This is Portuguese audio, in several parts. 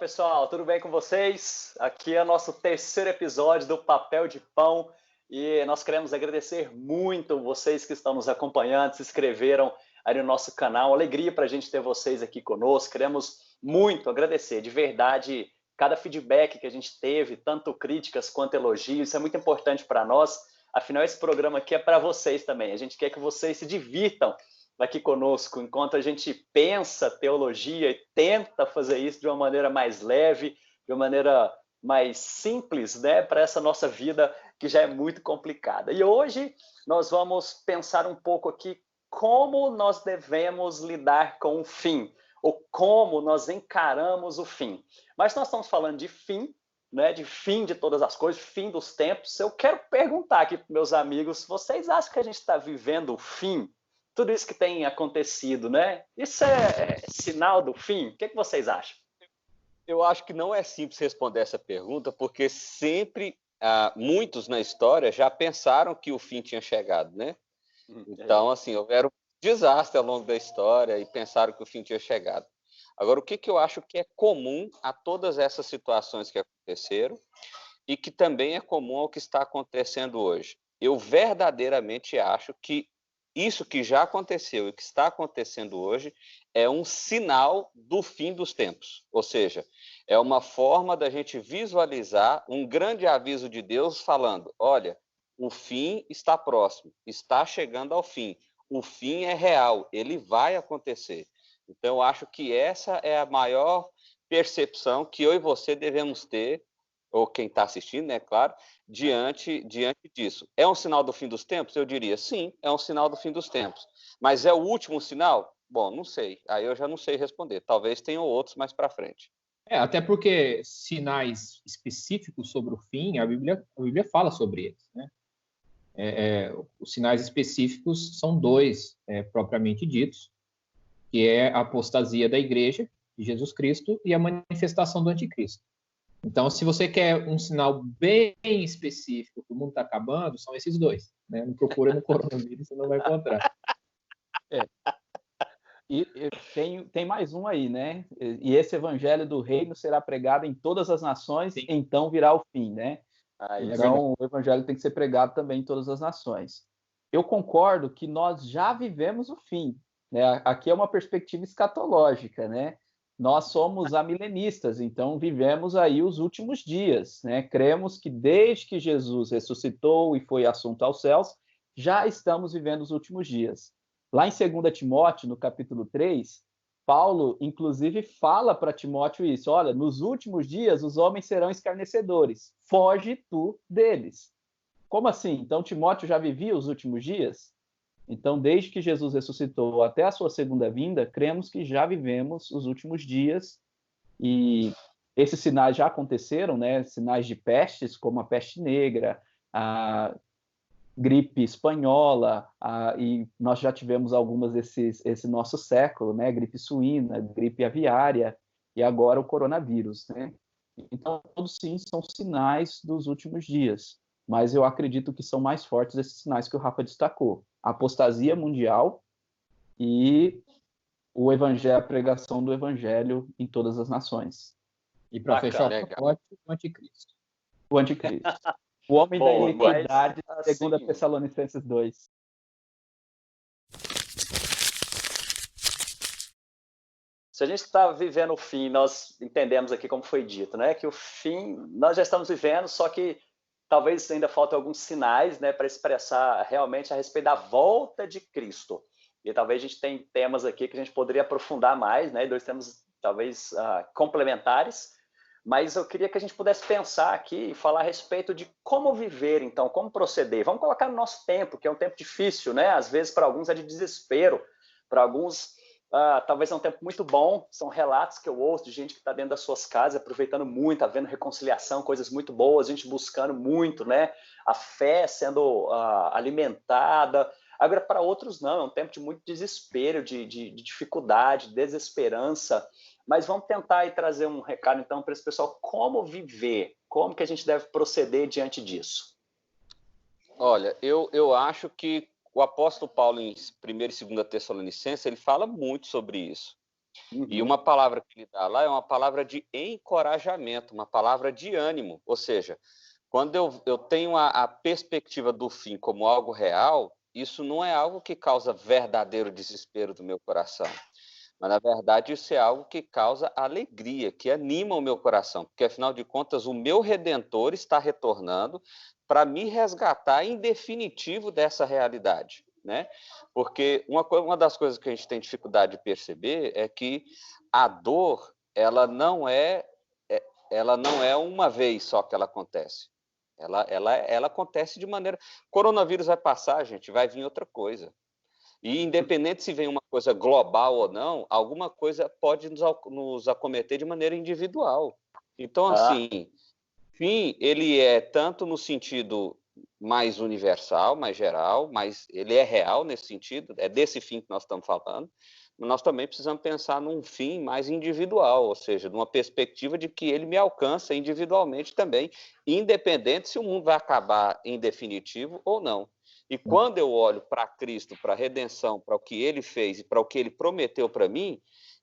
pessoal, tudo bem com vocês? Aqui é o nosso terceiro episódio do Papel de Pão e nós queremos agradecer muito vocês que estão nos acompanhando, se inscreveram aí no nosso canal. Alegria para a gente ter vocês aqui conosco. Queremos muito agradecer, de verdade, cada feedback que a gente teve, tanto críticas quanto elogios. Isso é muito importante para nós. Afinal, esse programa aqui é para vocês também. A gente quer que vocês se divirtam aqui conosco, enquanto a gente pensa teologia e tenta fazer isso de uma maneira mais leve, de uma maneira mais simples, né, para essa nossa vida que já é muito complicada. E hoje nós vamos pensar um pouco aqui como nós devemos lidar com o fim, ou como nós encaramos o fim. Mas nós estamos falando de fim, né, de fim de todas as coisas, fim dos tempos. Eu quero perguntar aqui para meus amigos, vocês acham que a gente está vivendo o fim? Tudo isso que tem acontecido, né? Isso é sinal do fim? O que vocês acham? Eu acho que não é simples responder essa pergunta, porque sempre, muitos na história já pensaram que o fim tinha chegado, né? Então, assim, houveram desastres ao longo da história e pensaram que o fim tinha chegado. Agora, o que eu acho que é comum a todas essas situações que aconteceram e que também é comum ao que está acontecendo hoje? Eu verdadeiramente acho que isso que já aconteceu e que está acontecendo hoje é um sinal do fim dos tempos. Ou seja, é uma forma da gente visualizar um grande aviso de Deus falando, olha, o fim está próximo, está chegando ao fim. O fim é real, ele vai acontecer. Então, eu acho que essa é a maior percepção que eu e você devemos ter, ou quem está assistindo, né, claro, diante disso. É um sinal do fim dos tempos? Eu diria, sim, é um sinal do fim dos tempos. Mas é o último sinal? Bom, não sei. Aí eu já não sei responder. Talvez tenham outros mais para frente. Até porque sinais específicos sobre o fim, a Bíblia fala sobre eles, né? Os sinais específicos são dois, propriamente ditos, que é a apostasia da igreja de Jesus Cristo e a manifestação do anticristo. Então, se você quer um sinal bem específico que o mundo está acabando, são esses dois, né? Não procura no coronavírus, você não vai encontrar. E tem mais um aí, né? E esse evangelho do reino será pregado em todas as nações, sim. Então virá o fim, né? Então, o evangelho tem que ser pregado também em todas as nações. Eu concordo que nós já vivemos o fim, né? Aqui é uma perspectiva escatológica, né? Nós somos amilenistas, então vivemos aí os últimos dias, né? Cremos que desde que Jesus ressuscitou e foi assunto aos céus, já estamos vivendo os últimos dias. Lá em 2 Timóteo, no capítulo 3, Paulo, inclusive, fala para Timóteo isso, olha, nos últimos dias os homens serão escarnecedores, foge tu deles. Como assim? Então Timóteo já vivia os últimos dias? Então, desde que Jesus ressuscitou até a sua segunda vinda, cremos que já vivemos os últimos dias e esses sinais já aconteceram, né? Sinais de pestes, como a peste negra, a gripe espanhola, e nós já tivemos algumas esse nosso século, né? Gripe suína, gripe aviária e agora o coronavírus, né? Então, todos sim são sinais dos últimos dias, mas eu acredito que são mais fortes esses sinais que o Rafa destacou. A apostasia mundial e a pregação do evangelho em todas as nações. E para fechar o pacote, o anticristo. O anticristo. O homem da iniquidade, segundo a Tessalonicenses 2. Se a gente está vivendo o fim, nós entendemos aqui como foi dito, né? Que o fim nós já estamos vivendo, só que talvez ainda faltem alguns sinais, né, para expressar realmente a respeito da volta de Cristo. E talvez a gente tenha temas aqui que a gente poderia aprofundar mais, né? Dois temas talvez complementares. Mas eu queria que a gente pudesse pensar aqui e falar a respeito de como viver, então, como proceder. Vamos colocar no nosso tempo, que é um tempo difícil, né? Às vezes, para alguns é de desespero, para alguns talvez é um tempo muito bom. São relatos que eu ouço de gente que está dentro das suas casas, aproveitando muito, havendo reconciliação, coisas muito boas, gente buscando muito, né? A fé sendo alimentada. Agora, para outros, não. É um tempo de muito desespero, de dificuldade, desesperança. Mas vamos tentar aí trazer um recado, então, para esse pessoal. Como viver? Como que a gente deve proceder diante disso? Olha, eu acho que o apóstolo Paulo, em 1 e 2 Tessalonicenses, ele fala muito sobre isso. E uma palavra que ele dá lá é uma palavra de encorajamento, uma palavra de ânimo. Ou seja, quando eu tenho a perspectiva do fim como algo real, isso não é algo que causa verdadeiro desespero do meu coração. Mas, na verdade, isso é algo que causa alegria, que anima o meu coração. Porque, afinal de contas, o meu Redentor está retornando para me resgatar em definitivo dessa realidade, né? Porque uma das coisas que a gente tem dificuldade de perceber é que a dor, ela não é uma vez só que ela acontece. Ela acontece de maneira... Coronavírus vai passar, gente, vai vir outra coisa. E independente se vem uma coisa global ou não, alguma coisa pode nos acometer de maneira individual. Então, assim, fim, ele é tanto no sentido mais universal, mais geral, mas ele é real nesse sentido, é desse fim que nós estamos falando, mas nós também precisamos pensar num fim mais individual, ou seja, numa perspectiva de que ele me alcança individualmente também, independente se o mundo vai acabar em definitivo ou não. E quando eu olho para Cristo, para a redenção, para o que ele fez e para o que ele prometeu para mim,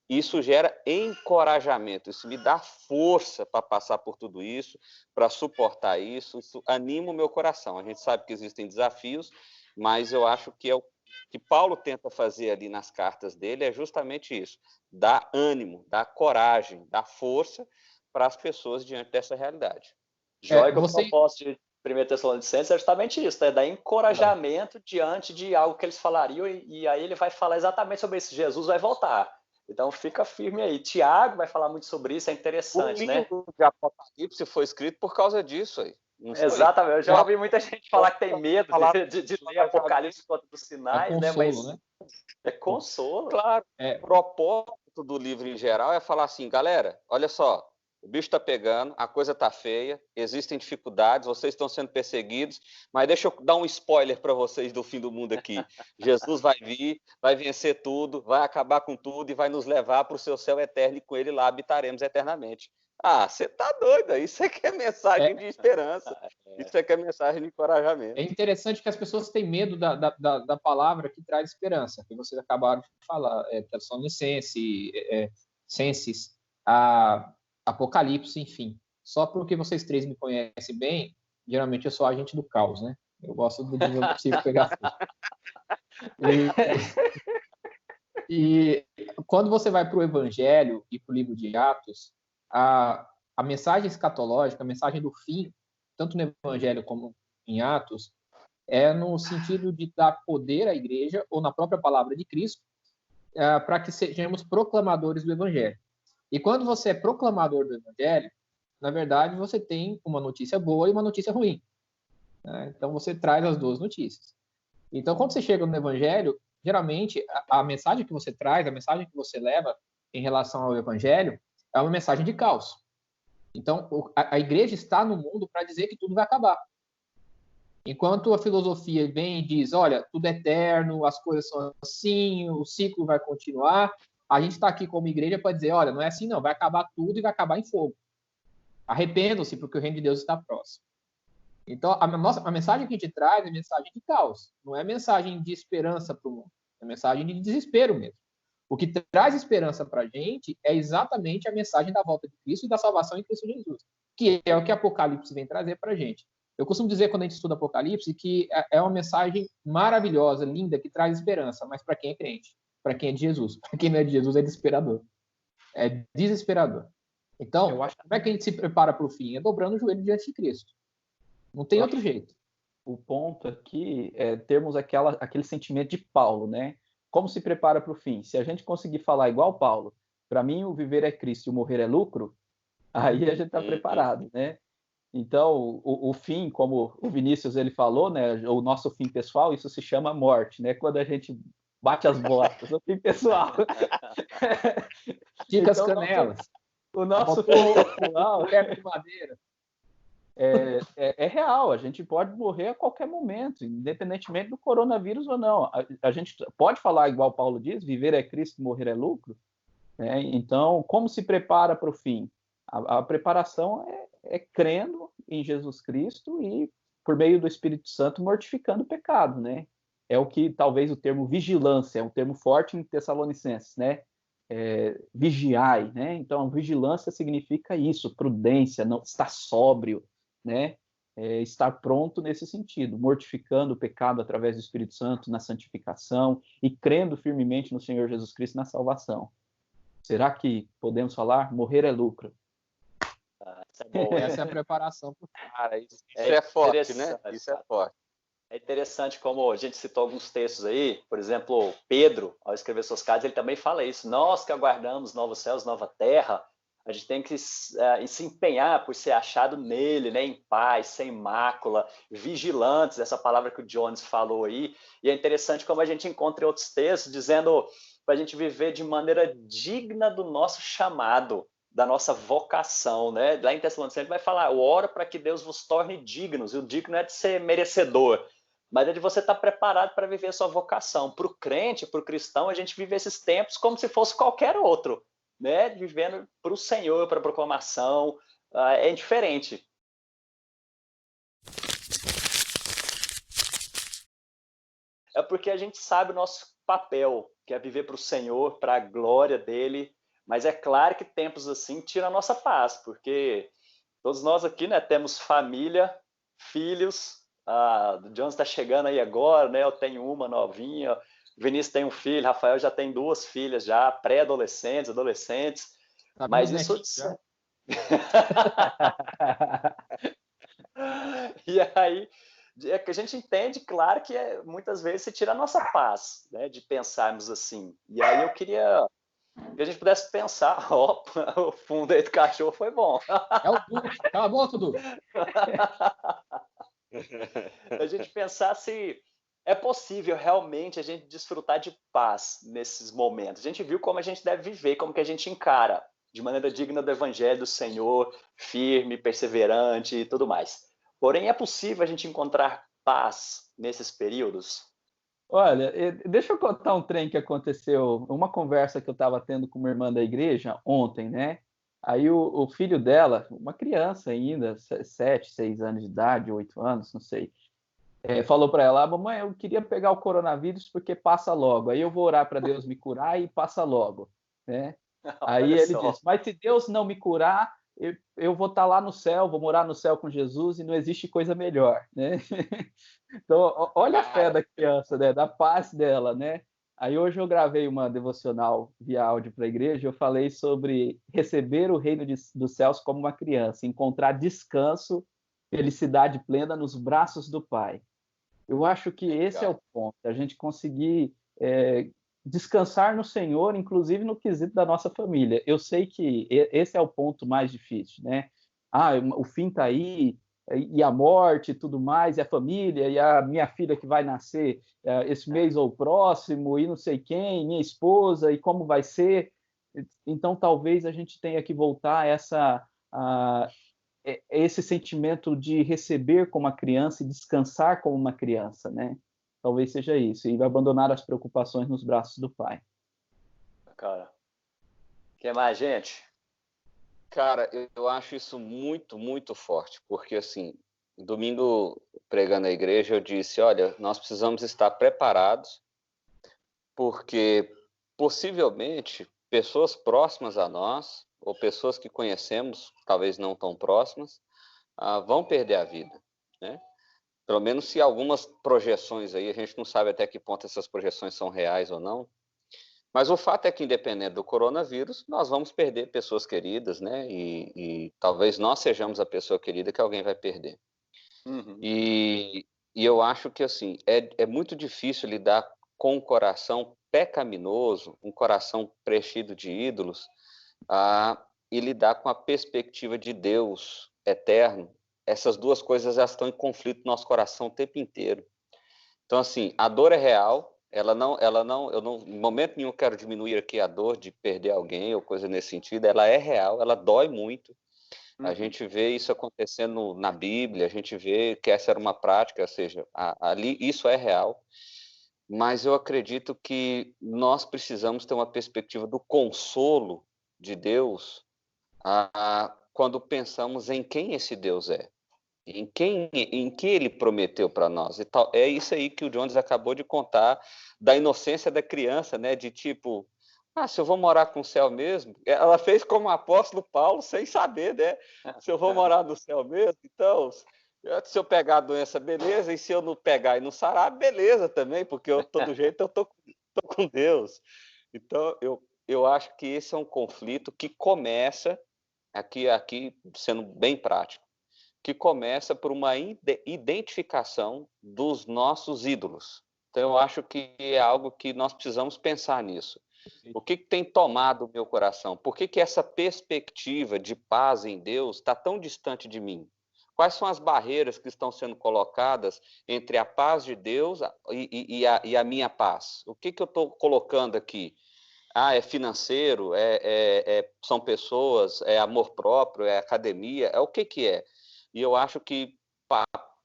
isso gera encorajamento, isso me dá força para passar por tudo isso, para suportar isso anima o meu coração. A gente sabe que existem desafios, mas eu acho que o que Paulo tenta fazer ali nas cartas dele é justamente isso, dar ânimo, dar coragem, dar força para as pessoas diante dessa realidade. Joia, que o propósito de 1 Tessalonicenses é justamente isso, né? Dar encorajamento diante de algo que eles falariam, e aí ele vai falar exatamente sobre isso, Jesus vai voltar. Então fica firme aí. Tiago vai falar muito sobre isso, é interessante, né? O livro de Apocalipse foi escrito por causa disso aí. Exatamente, eu já ouvi muita gente falar que tem medo de ler Apocalipse por conta dos sinais, consolo, né? Mas né? É consolo. Claro, o propósito do livro em geral é falar assim, galera, olha só, o bicho está pegando, a coisa está feia, existem dificuldades, vocês estão sendo perseguidos, mas deixa eu dar um spoiler para vocês do fim do mundo aqui. Jesus vai vir, vai vencer tudo, vai acabar com tudo e vai nos levar para o seu céu eterno e com ele lá habitaremos eternamente. Ah, você tá doido, isso é que é mensagem de esperança, isso é que é mensagem de encorajamento. É interessante que as pessoas têm medo da palavra que traz esperança, que vocês acabaram de falar, Tessalonicenses, Apocalipse, enfim. Só porque vocês três me conhecem bem, geralmente eu sou agente do caos, né? Eu gosto do nível possível pegar fogo. E quando você vai para o Evangelho e para o livro de Atos, a mensagem escatológica, a mensagem do fim, tanto no Evangelho como em Atos, é no sentido de dar poder à igreja, ou na própria palavra de Cristo, para que sejamos proclamadores do Evangelho. E quando você é proclamador do Evangelho, na verdade, você tem uma notícia boa e uma notícia ruim, né? Então, você traz as duas notícias. Então, quando você chega no Evangelho, geralmente, a mensagem que você traz, a mensagem que você leva em relação ao Evangelho, é uma mensagem de caos. Então, a igreja está no mundo para dizer que tudo vai acabar. Enquanto a filosofia vem e diz, olha, tudo é eterno, as coisas são assim, o ciclo vai continuar, a gente está aqui como igreja para dizer, olha, não é assim não, vai acabar tudo e vai acabar em fogo. Arrependam-se, porque o reino de Deus está próximo. Então, a mensagem que a gente traz é mensagem de caos, não é mensagem de esperança para o mundo, é mensagem de desespero mesmo. O que traz esperança para a gente é exatamente a mensagem da volta de Cristo e da salvação em Cristo Jesus, que é o que Apocalipse vem trazer para a gente. Eu costumo dizer, quando a gente estuda Apocalipse, que é uma mensagem maravilhosa, linda, que traz esperança, mas para quem é crente, para quem é de Jesus. Para quem não é de Jesus, é desesperador. É desesperador. Então, como é que a gente se prepara para o fim? É dobrando o joelho diante de Cristo. Não tem outro jeito. O ponto aqui é termos aquele sentimento de Paulo, né? Como se prepara para o fim? Se a gente conseguir falar igual Paulo, para mim o viver é Cristo e o morrer é lucro, aí a gente está preparado, né? Então, o fim, como o Vinícius ele falou, né? O nosso fim pessoal, isso se chama morte, né? Quando a gente bate as botas, o fim pessoal. Fica as canelas. O nosso fim pessoal de madeira. É real, a gente pode morrer a qualquer momento, independentemente do coronavírus ou não. A gente pode falar, igual Paulo diz, viver é Cristo, morrer é lucro, né? Então, como se prepara para o fim? A preparação é crendo em Jesus Cristo e, por meio do Espírito Santo, mortificando o pecado, né? É o que, talvez, o termo vigilância, é um termo forte em Tessalonicenses, né? vigiai, né? Então, vigilância significa isso, prudência, não estar sóbrio, né? Estar pronto nesse sentido, mortificando o pecado através do Espírito Santo na santificação e crendo firmemente no Senhor Jesus Cristo na salvação. Será que podemos falar? Morrer é lucro. Isso é bom. Essa é a preparação. Cara, isso é forte, né? Isso é forte. É interessante como a gente citou alguns textos aí, por exemplo, Pedro, ao escrever suas cartas, ele também fala isso. Nós que aguardamos novos céus, nova terra, a gente tem que se empenhar por ser achado nele, né, em paz, sem mácula, vigilantes, essa palavra que o Jones falou aí. E é interessante como a gente encontra em outros textos dizendo para a gente viver de maneira digna do nosso chamado, da nossa vocação, né? Lá em Tessalonicenses vai falar, ora para que Deus vos torne dignos, e o digno é de ser merecedor, mas é de você estar preparado para viver a sua vocação. Para o crente, para o cristão, a gente vive esses tempos como se fosse qualquer outro, né? Vivendo para o Senhor, para a proclamação, é diferente. É porque a gente sabe o nosso papel, que é viver para o Senhor, para a glória dele, mas é claro que tempos assim tiram a nossa paz, porque todos nós aqui, né, temos família, filhos. O Jones está chegando aí agora, né? Eu tenho uma novinha, o Vinícius tem um filho, Rafael já tem 2 filhas já, pré-adolescentes, adolescentes. Tá, mas isso e aí é que a gente entende, claro, que muitas vezes se tira a nossa paz, né, de pensarmos assim. E aí eu queria que a gente pudesse pensar, o fundo aí do cachorro foi bom. É o Duque, cala a boca, Duque. A gente pensar se é possível realmente a gente desfrutar de paz nesses momentos. A gente viu como a gente deve viver, como que a gente encara de maneira digna do Evangelho do Senhor, firme, perseverante e tudo mais. Porém, é possível a gente encontrar paz nesses períodos? Olha, deixa eu contar um trem que aconteceu, uma conversa que eu estava tendo com uma irmã da igreja ontem, né? Aí o filho dela, uma criança ainda, 7, 6 anos de idade, 8 anos, não sei, falou para ela, mamãe, eu queria pegar o coronavírus porque passa logo, aí eu vou orar para Deus me curar e passa logo, né? Aí ele disse, mas se Deus não me curar, eu vou estar lá no céu, vou morar no céu com Jesus e não existe coisa melhor, né? Então, olha a fé da criança, né? Da paz dela, né? Aí hoje eu gravei uma devocional via áudio para a igreja, eu falei sobre receber o reino dos céus como uma criança, encontrar descanso, felicidade plena nos braços do Pai. Eu acho que esse é o ponto, a gente conseguir descansar no Senhor, inclusive no quesito da nossa família. Eu sei que esse é o ponto mais difícil, né? O fim está aí, e a morte e tudo mais, e a família, e a minha filha que vai nascer esse mês ou próximo, e não sei quem, minha esposa, e como vai ser. Então, talvez a gente tenha que voltar a esse sentimento de receber como uma criança e descansar como uma criança, né? Talvez seja isso, e abandonar as preocupações nos braços do Pai. Cara, o que mais, gente? Cara, eu acho isso muito, muito forte, porque assim, domingo pregando na igreja eu disse, olha, nós precisamos estar preparados, porque possivelmente pessoas próximas a nós, ou pessoas que conhecemos, talvez não tão próximas, vão perder a vida, né? Pelo menos se algumas projeções aí, a gente não sabe até que ponto essas projeções são reais ou não, mas o fato é que, independente do coronavírus, nós vamos perder pessoas queridas, né? E talvez nós sejamos a pessoa querida que alguém vai perder. Uhum. E eu acho que, assim, é muito difícil lidar com um coração pecaminoso, um coração preenchido de ídolos, e lidar com a perspectiva de Deus eterno. Essas duas coisas já estão em conflito no nosso coração o tempo inteiro. Então, assim, a dor é real, eu não, em momento nenhum quero diminuir aqui a dor de perder alguém ou coisa nesse sentido, ela é real, ela dói muito. A gente vê isso acontecendo na Bíblia, a gente vê que essa era uma prática, ou seja, ali isso é real, mas eu acredito que nós precisamos ter uma perspectiva do consolo de Deus quando pensamos em quem esse Deus é. Em que ele prometeu para nós. E tal. É isso aí que o Jones acabou de contar, da inocência da criança, né? De tipo, se eu vou morar com o céu mesmo, ela fez como o apóstolo Paulo, sem saber, né? Se eu vou morar no céu mesmo, então, se eu pegar a doença, beleza, e se eu não pegar e não sarar, beleza também, porque todo jeito eu tô com Deus. Então, eu acho que esse é um conflito que começa, aqui sendo bem prático, que começa por uma identificação dos nossos ídolos. Então, eu acho que é algo que nós precisamos pensar nisso. O que tem tomado o meu coração? Por que essa perspectiva de paz em Deus está tão distante de mim? Quais são as barreiras que estão sendo colocadas entre a paz de Deus e a minha paz? O que eu estou colocando aqui? É financeiro? São pessoas? É amor próprio? É academia? É o que é? E eu acho que,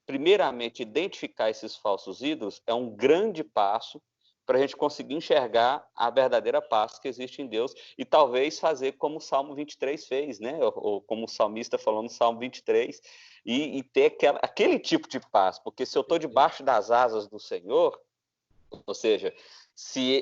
primeiramente, identificar esses falsos ídolos é um grande passo para a gente conseguir enxergar a verdadeira paz que existe em Deus e talvez fazer como o Salmo 23 fez, né? Ou como o salmista falou no Salmo 23, e ter aquele tipo de paz, porque se eu estou debaixo das asas do Senhor, ou seja, se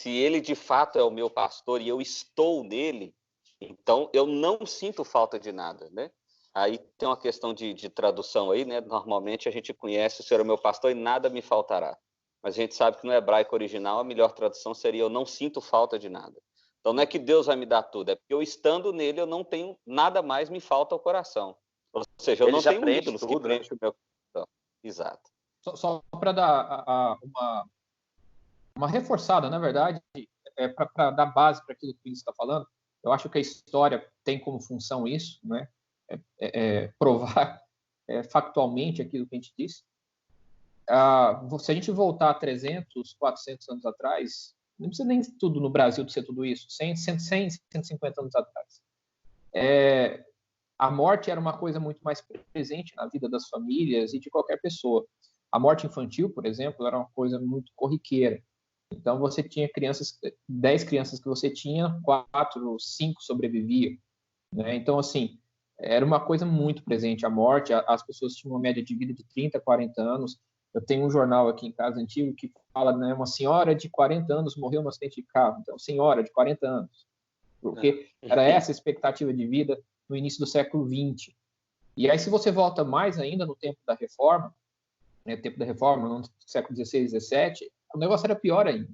ele de fato é o meu pastor e eu estou nele, então eu não sinto falta de nada, né? Aí tem uma questão de tradução aí, né? Normalmente a gente conhece o Senhor é o meu pastor e nada me faltará. Mas a gente sabe que no hebraico original a melhor tradução seria eu não sinto falta de nada. Então não é que Deus vai me dar tudo, é porque eu estando nele eu não tenho nada mais, me falta ao coração. Ou seja, eu não tenho ídolos que preenchem o meu coração. Exato. Só para dar uma reforçada, na verdade, para dar base para aquilo que o Vinícius está falando, eu acho que a história tem como função isso, né? Provar factualmente aquilo que a gente disse. Se a gente voltar a 300, 400 anos atrás, não precisa nem tudo no Brasil de ser tudo isso, 100, 150 anos atrás. A morte era uma coisa muito mais presente na vida das famílias e de qualquer pessoa. A morte infantil, por exemplo, era uma coisa muito corriqueira. Então, você tinha 10 crianças que você tinha, 4, 5 sobreviviam, né? Então, assim, era uma coisa muito presente a morte. As pessoas tinham uma média de vida de 30, 40 anos. Eu tenho um jornal aqui em casa antigo que fala, né, uma senhora de 40 anos morreu num acidente de carro. Então, senhora de 40 anos. Porque era essa a expectativa de vida no início do século XX. E aí, se você volta mais ainda no tempo da Reforma, né, tempo da Reforma, no século XVI, XVII, o negócio era pior ainda.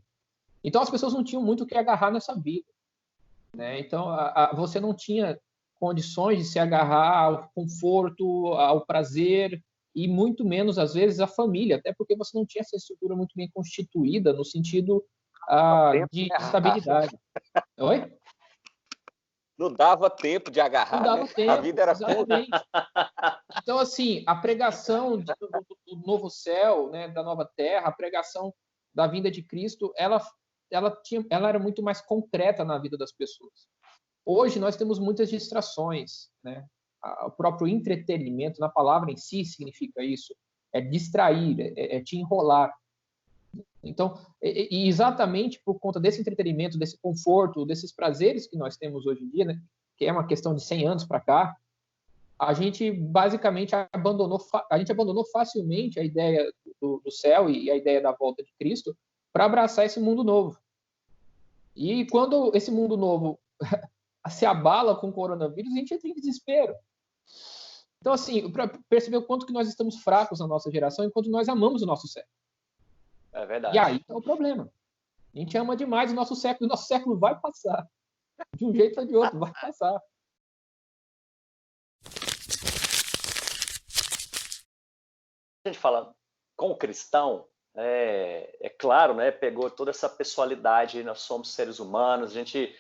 Então, as pessoas não tinham muito o que agarrar nessa vida, né? Então, você não tinha condições de se agarrar ao conforto, ao prazer, e muito menos, às vezes, à família, até porque você não tinha essa estrutura muito bem constituída no sentido de estabilidade. Oi? Não dava tempo de agarrar, não dava tempo, a vida era exatamente. Então, assim, a pregação do novo céu, né, da nova terra, a pregação da vinda de Cristo, ela era muito mais concreta na vida das pessoas. Hoje nós temos muitas distrações, né? O próprio entretenimento, na palavra em si, significa isso, é distrair, é te enrolar. Então, e exatamente por conta desse entretenimento, desse conforto, desses prazeres que nós temos hoje em dia, né, que é uma questão de 100 anos para cá, a gente basicamente abandonou facilmente a ideia do céu e a ideia da volta de Cristo para abraçar esse mundo novo. E quando esse mundo novo se abala com o coronavírus, a gente entra em desespero. Então, assim, para perceber o quanto que nós estamos fracos na nossa geração enquanto nós amamos o nosso século. É verdade. E aí está o problema. A gente ama demais o nosso século vai passar. De um jeito ou de outro, vai passar. A gente fala com o cristão, é claro, né? Pegou toda essa pessoalidade, nós somos seres humanos, a gente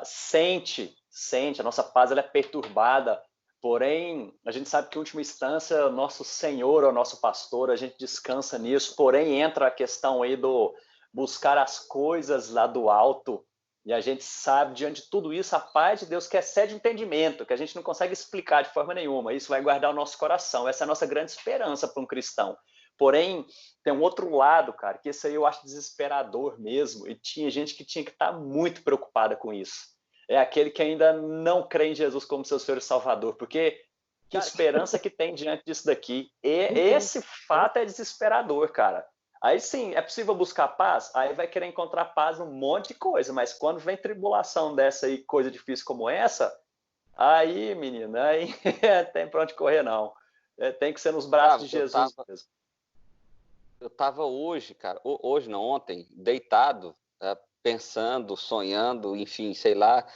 sente, a nossa paz ela é perturbada, porém, a gente sabe que, em última instância, o nosso Senhor é o nosso pastor, a gente descansa nisso, porém, entra a questão aí do buscar as coisas lá do alto, e a gente sabe, diante de tudo isso, a paz de Deus que excede o entendimento, que a gente não consegue explicar de forma nenhuma, isso vai guardar o nosso coração, essa é a nossa grande esperança para um cristão. Porém, tem um outro lado, cara, que esse aí eu acho desesperador mesmo, e tinha gente que tinha que estar muito preocupada com isso. É aquele que ainda não crê em Jesus como seu Senhor e Salvador, porque que esperança que tem diante disso daqui. Esse fato é desesperador, cara. Aí sim, é possível buscar paz? Aí vai querer encontrar paz num monte de coisa, mas quando vem tribulação dessa aí, coisa difícil como essa, aí, menina, aí tem pra onde correr, não. Tem que ser nos braços de Jesus mesmo. Eu estava hoje, cara, hoje não, ontem, deitado, pensando, sonhando, enfim, sei lá,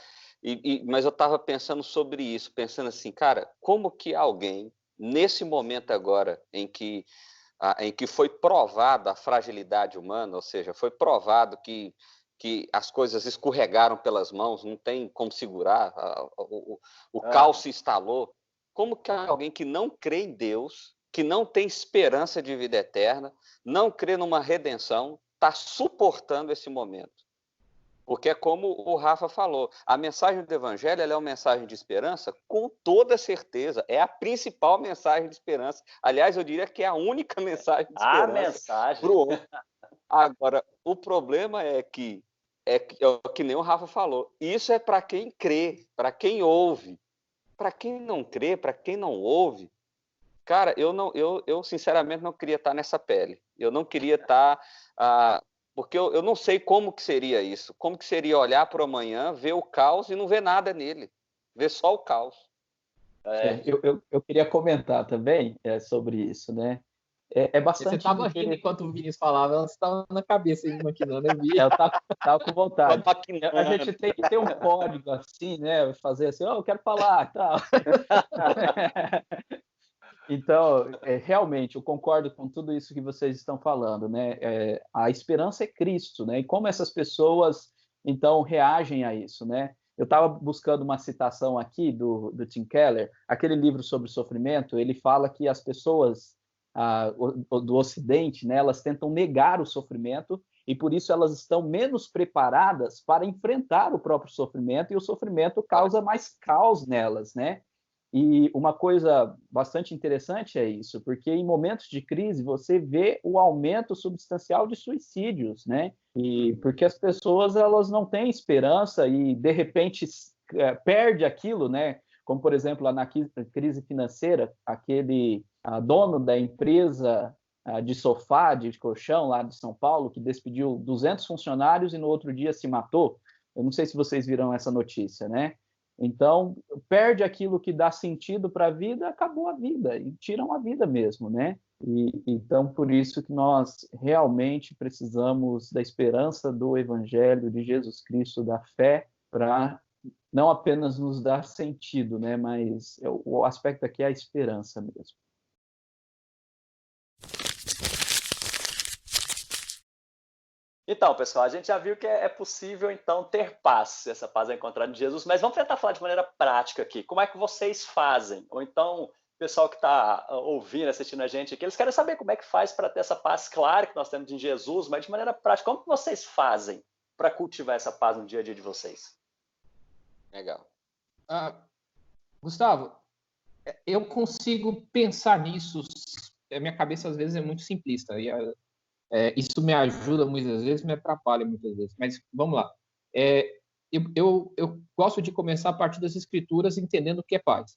mas eu estava pensando sobre isso, pensando assim, cara, como que alguém, nesse momento agora, em que foi provada a fragilidade humana, ou seja, foi provado que as coisas escorregaram pelas mãos, não tem como segurar, o caos se instalou, como que alguém que não crê em Deus, que não tem esperança de vida eterna, não crê numa redenção, está suportando esse momento? Porque é como o Rafa falou, a mensagem do Evangelho ela é uma mensagem de esperança com toda certeza, é a principal mensagem de esperança. Aliás, eu diria que é a única mensagem de esperança. A mensagem. Pro homem. Agora, o problema é que nem o Rafa falou, isso é para quem crê, para quem ouve. Para quem não crê, para quem não ouve, cara, eu sinceramente não queria estar nessa pele. Eu não queria estar... porque eu não sei como que seria isso. Como que seria olhar para o amanhã, ver o caos e não ver nada nele. Ver só o caos. Eu queria comentar também sobre isso, né? É bastante... Você estava rindo enquanto o Vinícius falava, você estava na cabeça maquinando, eu vi. Eu tava com vontade. A gente tem que ter um código assim, né? Fazer assim, eu quero falar, tal. Então, realmente, eu concordo com tudo isso que vocês estão falando, né? A esperança é Cristo, né? E como essas pessoas, então, reagem a isso, né? Eu estava buscando uma citação aqui do Tim Keller, aquele livro sobre sofrimento, ele fala que as pessoas do Ocidente, né, elas tentam negar o sofrimento e, por isso, elas estão menos preparadas para enfrentar o próprio sofrimento e o sofrimento causa mais caos nelas, né? E uma coisa bastante interessante é isso, porque em momentos de crise você vê o aumento substancial de suicídios, né? E porque as pessoas elas não têm esperança e de repente perde aquilo, né? Como por exemplo lá na crise financeira, aquele dono da empresa de sofá, de colchão lá de São Paulo, que despediu 200 funcionários e no outro dia se matou. Eu não sei se vocês viram essa notícia, né? Então, perde aquilo que dá sentido para a vida, acabou a vida, e tiram a vida mesmo, né? Então, por isso que nós realmente precisamos da esperança do Evangelho de Jesus Cristo, da fé, para não apenas nos dar sentido, né? Mas o aspecto aqui é a esperança mesmo. Então, pessoal, a gente já viu que é possível, então, ter paz, essa paz é encontrada em Jesus, mas vamos tentar falar de maneira prática aqui. Como é que vocês fazem? Ou então, o pessoal que está ouvindo, assistindo a gente aqui, eles querem saber como é que faz para ter essa paz, claro que nós temos em Jesus, mas de maneira prática, como que vocês fazem para cultivar essa paz no dia a dia de vocês? Legal. Gustavo, eu consigo pensar nisso, a minha cabeça às vezes é muito simplista, e isso me ajuda muitas vezes, me atrapalha muitas vezes. Mas vamos lá. Eu gosto de começar a partir das Escrituras, entendendo o que é paz.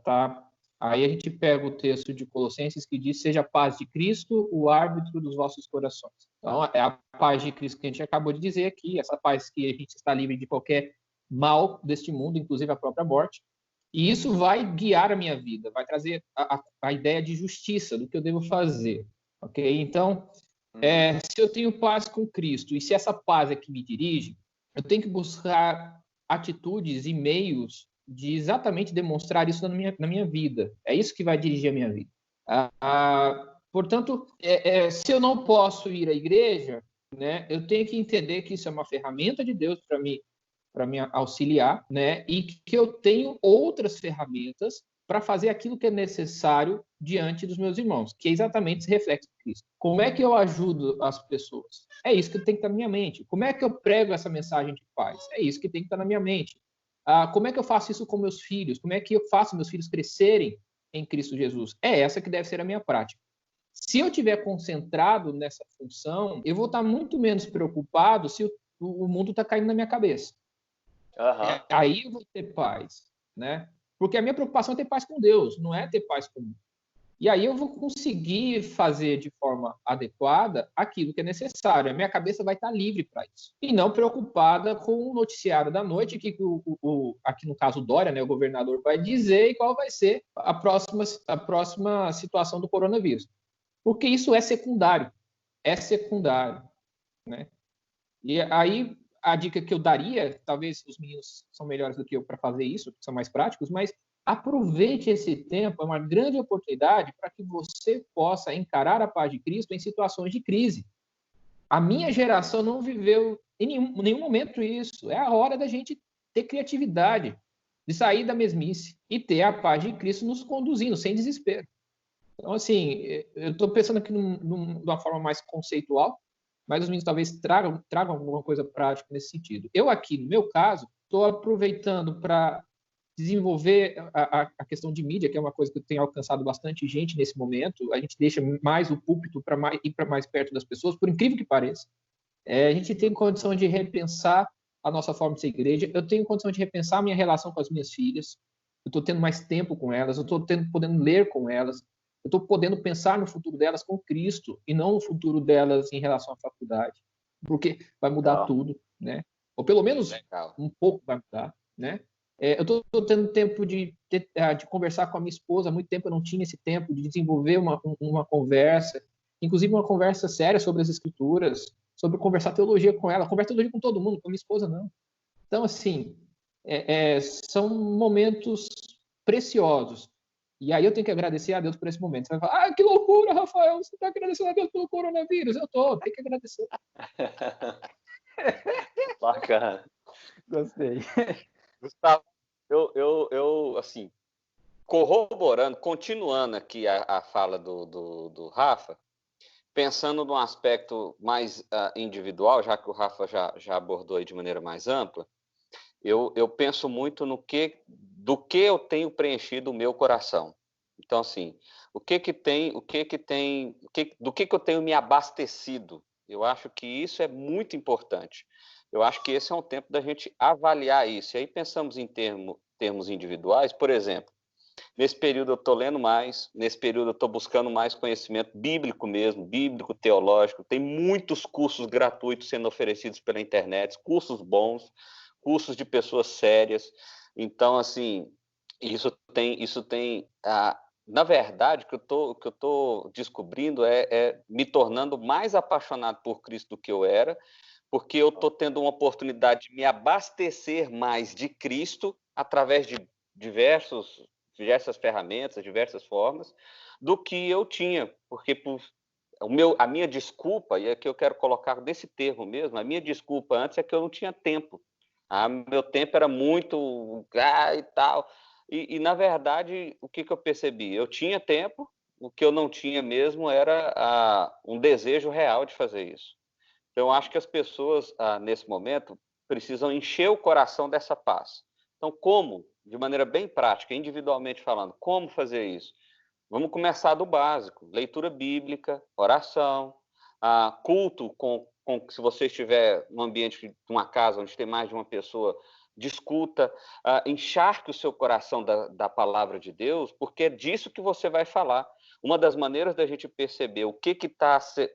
Tá? Aí a gente pega o texto de Colossenses que diz: seja a paz de Cristo o árbitro dos vossos corações. Então, é a paz de Cristo que a gente acabou de dizer aqui, essa paz que a gente está livre de qualquer mal deste mundo, inclusive a própria morte. E isso vai guiar a minha vida, vai trazer a ideia de justiça, do que eu devo fazer. Ok? Então, se eu tenho paz com Cristo e se essa paz é que me dirige, eu tenho que buscar atitudes e meios de exatamente demonstrar isso na minha vida. É isso que vai dirigir a minha vida. Portanto, se eu não posso ir à igreja, né, eu tenho que entender que isso é uma ferramenta de Deus para me auxiliar, né, e que eu tenho outras ferramentas para fazer aquilo que é necessário diante dos meus irmãos, que é exatamente esse reflexo de Cristo. Como é que eu ajudo as pessoas? É isso que tem que estar na minha mente. Como é que eu prego essa mensagem de paz? É isso que tem que estar na minha mente. Como é que eu faço isso com meus filhos? Como é que eu faço meus filhos crescerem em Cristo Jesus? É essa que deve ser a minha prática. Se eu estiver concentrado nessa função, eu vou estar muito menos preocupado se o mundo está caindo na minha cabeça. Uhum. Aí eu vou ter paz, né? Porque a minha preocupação é ter paz com Deus, não é ter paz com E aí eu vou conseguir fazer de forma adequada aquilo que é necessário. A minha cabeça vai estar livre para isso. E não preocupada com o noticiário da noite, que aqui no caso Dória, né, o governador, vai dizer e qual vai ser a próxima situação do coronavírus. Porque isso é secundário. É secundário, né? E aí a dica que eu daria, talvez os meninos são melhores do que eu para fazer isso, são mais práticos, mas aproveite esse tempo, é uma grande oportunidade para que você possa encarar a paz de Cristo em situações de crise. A minha geração não viveu em nenhum momento isso. É a hora da gente ter criatividade, de sair da mesmice e ter a paz de Cristo nos conduzindo, sem desespero. Então, assim, eu estou pensando aqui de uma forma mais conceitual, mas os meninos talvez tragam alguma coisa prática nesse sentido. Eu aqui, no meu caso, estou aproveitando para desenvolver a questão de mídia, que é uma coisa que tem alcançado bastante gente nesse momento. A gente deixa mais o púlpito para ir para mais perto das pessoas, por incrível que pareça. A gente tem condição de repensar a nossa forma de ser igreja. Eu tenho condição de repensar a minha relação com as minhas filhas. Eu estou tendo mais tempo com elas. Eu estou podendo ler com elas. Eu estou podendo pensar no futuro delas com Cristo e não no futuro delas em relação à faculdade, porque vai mudar tudo, né? Ou pelo menos um pouco vai mudar, né? Eu estou tendo tempo de conversar com a minha esposa. Há muito tempo eu não tinha esse tempo de desenvolver uma conversa, inclusive uma conversa séria sobre as Escrituras, sobre conversar teologia com ela. Conversa teologia com todo mundo, com a minha esposa não. Então, assim, são momentos preciosos. E aí eu tenho que agradecer a Deus por esse momento. Você vai falar, que loucura, Rafael, você está agradecendo a Deus pelo coronavírus. Eu tenho que agradecer. Bacana. Gostei. Gustavo, eu assim, corroborando, continuando aqui a fala do Rafa, pensando num aspecto mais individual, já que o Rafa já abordou aí de maneira mais ampla, eu penso muito do que eu tenho preenchido o meu coração. Então, assim, do que eu tenho me abastecido? Eu acho que isso é muito importante. Eu acho que esse é um tempo da gente avaliar isso. E aí pensamos em termos individuais, por exemplo, nesse período eu estou lendo mais, nesse período eu estou buscando mais conhecimento bíblico mesmo, bíblico, teológico. Tem muitos cursos gratuitos sendo oferecidos pela internet, cursos bons, cursos de pessoas sérias. Então, assim, isso tem na verdade, o que eu tô descobrindo é me tornando mais apaixonado por Cristo do que eu era, porque eu estou tendo uma oportunidade de me abastecer mais de Cristo através de diversas ferramentas, diversas formas, do que eu tinha, porque a minha desculpa, e aqui eu quero colocar nesse termo mesmo, a minha desculpa antes é que eu não tinha tempo. Meu tempo era muito e tal. E na verdade, o que eu percebi? Eu tinha tempo, o que eu não tinha mesmo era um desejo real de fazer isso. Então, eu acho que as pessoas, nesse momento, precisam encher o coração dessa paz. Então, como? De maneira bem prática, individualmente falando, como fazer isso? Vamos começar do básico: leitura bíblica, oração, culto, se você estiver num ambiente de uma casa onde tem mais de uma pessoa, discuta, encharque o seu coração da palavra de Deus, porque é disso que você vai falar. Uma das maneiras da gente perceber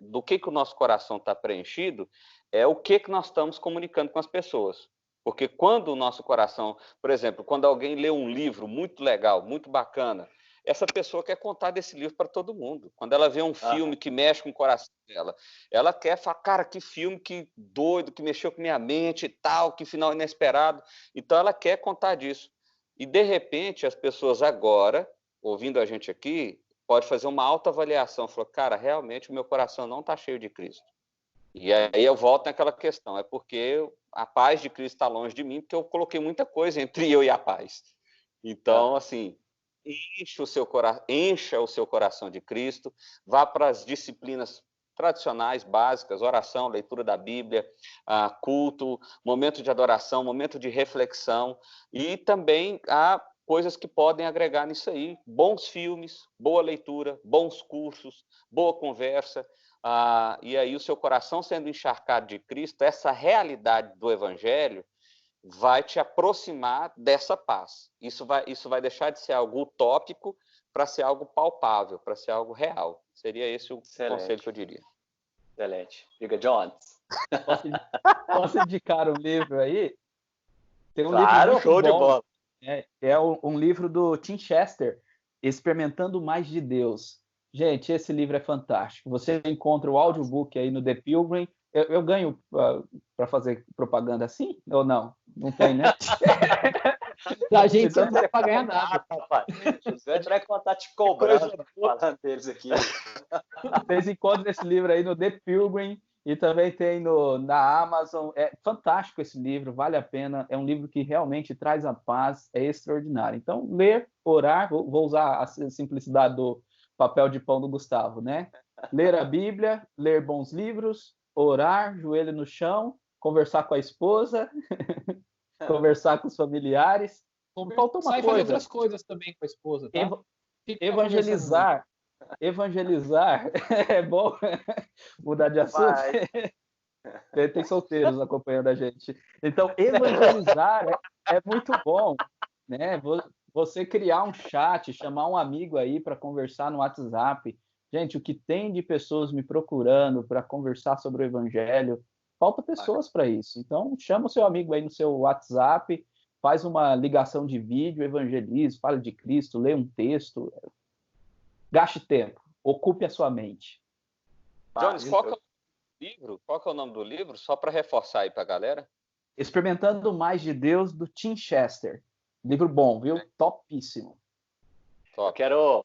do que o nosso coração está preenchido é o que nós estamos comunicando com as pessoas. Porque quando o nosso coração, por exemplo, quando alguém lê um livro muito legal, muito bacana, essa pessoa quer contar desse livro para todo mundo. Quando ela vê um filme que mexe com o coração dela, ela quer falar, cara, que filme, que doido, que mexeu com minha mente e tal, que final inesperado. Então ela quer contar disso. E de repente as pessoas agora, ouvindo a gente aqui, pode fazer uma autoavaliação, falar, cara, realmente o meu coração não está cheio de Cristo. E aí eu volto naquela questão, é porque a paz de Cristo está longe de mim, porque eu coloquei muita coisa entre eu e a paz. Então, assim, encha o seu coração de Cristo, vá para as disciplinas tradicionais, básicas, oração, leitura da Bíblia, culto, momento de adoração, momento de reflexão, e também há coisas que podem agregar nisso aí: bons filmes, boa leitura, bons cursos, boa conversa, e aí o seu coração sendo encharcado de Cristo, essa realidade do Evangelho vai te aproximar dessa paz. Isso vai deixar de ser algo utópico para ser algo palpável, para ser algo real. Seria esse o conselho que eu diria. Excelente. Diga, Jones. Posso indicar um livro aí? Tem um claro, livro show muito bom. De bola. É um livro do Tim Chester, Experimentando Mais de Deus. Gente, esse livro é fantástico. Você encontra o audiobook aí no The Pilgrim. Eu ganho para fazer propaganda assim ou não? Não tem, né? A gente então, não vai para ganhar nada. Rapaz. Vai entrar em contato te cobrando falando deles aqui. Vocês encontram esse livro aí no The Pilgrim e também tem na Amazon. É fantástico esse livro, vale a pena. É um livro que realmente traz a paz, é extraordinário. Então, ler, orar, vou usar a simplicidade do papel de pão do Gustavo, né? Ler a Bíblia, ler bons livros, orar, joelho no chão, conversar com a esposa, conversar com os familiares. Faltou uma coisa. Fazer outras coisas também com a esposa, tá? Evangelizar é bom mudar de assunto. Tem solteiros acompanhando a gente. Então, evangelizar é muito bom, né? Você criar um chat, chamar um amigo aí para conversar no WhatsApp. Gente, o que tem de pessoas me procurando para conversar sobre o evangelho, falta pessoas para isso. Então, chama o seu amigo aí no seu WhatsApp, faz uma ligação de vídeo, evangelize, fale de Cristo, lê um texto. Gaste tempo, ocupe a sua mente. Jones, qual que é o livro? Qual que é o nome do livro? Só para reforçar aí para a galera. Experimentando Mais de Deus, do Tim Chester. Livro bom, viu? Topíssimo. Top. Eu quero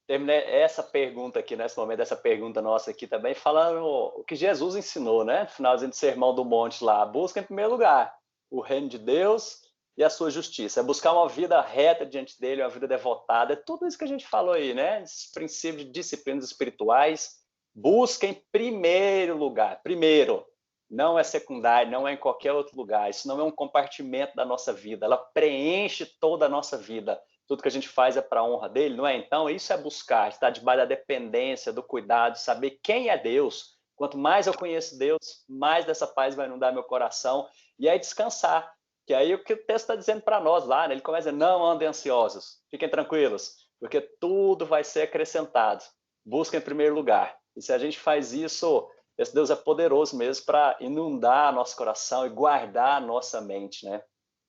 terminar essa pergunta aqui, nesse momento, essa pergunta nossa aqui também, falando o que Jesus ensinou, né? No finalzinho do Sermão do Monte lá. Busca em primeiro lugar o reino de Deus e a sua justiça. É buscar uma vida reta diante dele, uma vida devotada. É tudo isso que a gente falou aí, né? Esses princípios de disciplinas espirituais. Busca em primeiro lugar. Primeiro. Não é secundário, não é em qualquer outro lugar. Isso não é um compartimento da nossa vida. Ela preenche toda a nossa vida. Tudo que a gente faz é para a honra dele, não é? Então, isso é buscar, estar debaixo da dependência, do cuidado, saber quem é Deus. Quanto mais eu conheço Deus, mais dessa paz vai inundar meu coração. E aí descansar. Que aí o que o texto está dizendo para nós lá, né? Ele começa a dizer, não andem ansiosos, fiquem tranquilos, porque tudo vai ser acrescentado. Busca em primeiro lugar. E se a gente faz isso, esse Deus é poderoso mesmo para inundar nosso coração e guardar a nossa mente, né?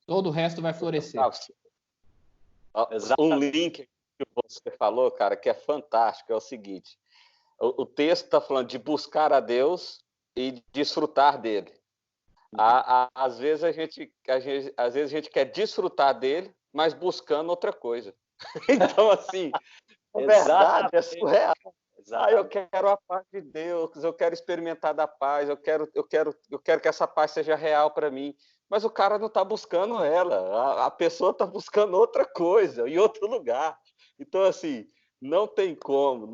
Todo o resto vai florescer. Um link que você falou, cara, que é fantástico, é o seguinte. O texto está falando de buscar a Deus e desfrutar dele. Às vezes a gente quer desfrutar dele, mas buscando outra coisa. Então, assim, a verdade é surreal. Eu quero a paz de Deus, eu quero experimentar da paz, eu quero que essa paz seja real para mim. Mas o cara não está buscando ela, a pessoa está buscando outra coisa, em outro lugar. Então, assim, não tem como,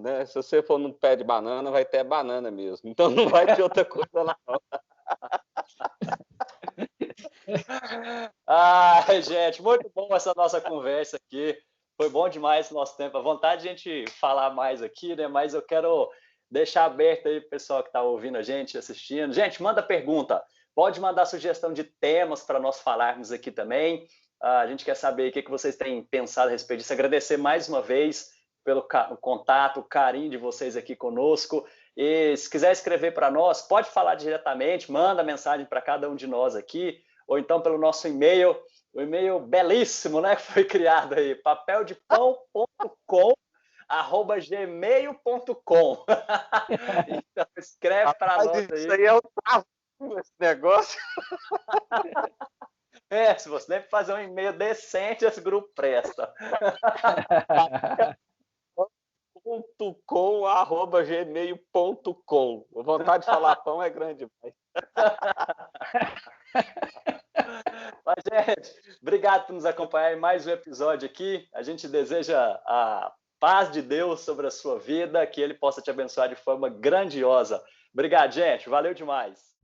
né? Se você for num pé de banana, vai ter banana mesmo. Então, não vai ter outra coisa lá, não. Ai, gente, muito bom essa nossa conversa aqui. Foi bom demais o nosso tempo. A vontade de a gente falar mais aqui, né? Mas eu quero deixar aberto aí para o pessoal que está ouvindo a gente, assistindo. Gente, manda pergunta. Pode mandar sugestão de temas para nós falarmos aqui também. A gente quer saber o que vocês têm pensado a respeito disso. Agradecer mais uma vez pelo contato, o carinho de vocês aqui conosco. E se quiser escrever para nós, pode falar diretamente, manda mensagem para cada um de nós aqui, ou então pelo nosso e-mail, o e-mail belíssimo, né, que foi criado aí, papeldepão.com@gmail.com. Então escreve para nós aí. Isso aí é o esse negócio. Se você deve fazer um e-mail decente, esse grupo presta. .com@gmail.com. A vontade de falar pão é grande demais. Mas, gente, obrigado por nos acompanhar em mais um episódio aqui. A gente deseja a paz de Deus sobre a sua vida, que Ele possa te abençoar de forma grandiosa. Obrigado, gente. Valeu demais.